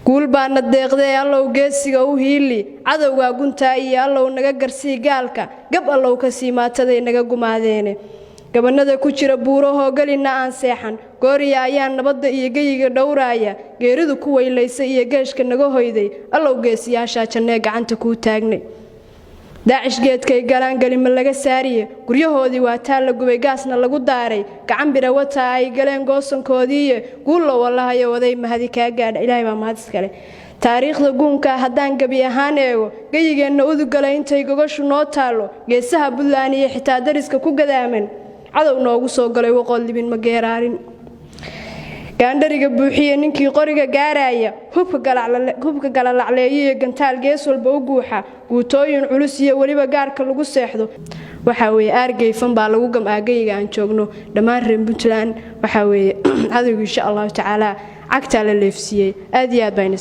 guul baana deeqday allow geesiga u hiili cadowga gunta iyo allow naga garsii gaalka gab allow ka sii maataday naga gumaadeene gabanada ku jira buuraho galina aan seexan gooriya ayaan nabadda iyo geyiga dhowraaya geeridu ku weylaysay iyo geeshka naga hoyday allow geesiyaasha jannee gacanta ku taagnay daacish geedkay galaan galima laga saariye guryahoodii waa taal la gubay gaasna lagu daaray gacan bira wata ay galeen goosankoodii guulo wallahi waday mahadi ka gaadh ilaahay baa mahad iskale taariikhda guunka haddaan gabi ahaan eego geyigeena udugalay intay gogashu noo taalo geesaha Buntland iyo xitaa dariska ku gadaaman cadow noogu soo galay waqool libin ma geeraarin gaandariga buuxiye ninkii qoriga gaaraya hubka galalacleeyo gantaal gees walba u guuxa guutooyin culus iyo waliba gaarka lagu seexdo waxa weeye argeyfan baa lagu gamaagayga aan joogno dhamaan reer Puntland waxa weeye cadowga insha Allah taala cagta la leefsiyay aad iyo aad bayna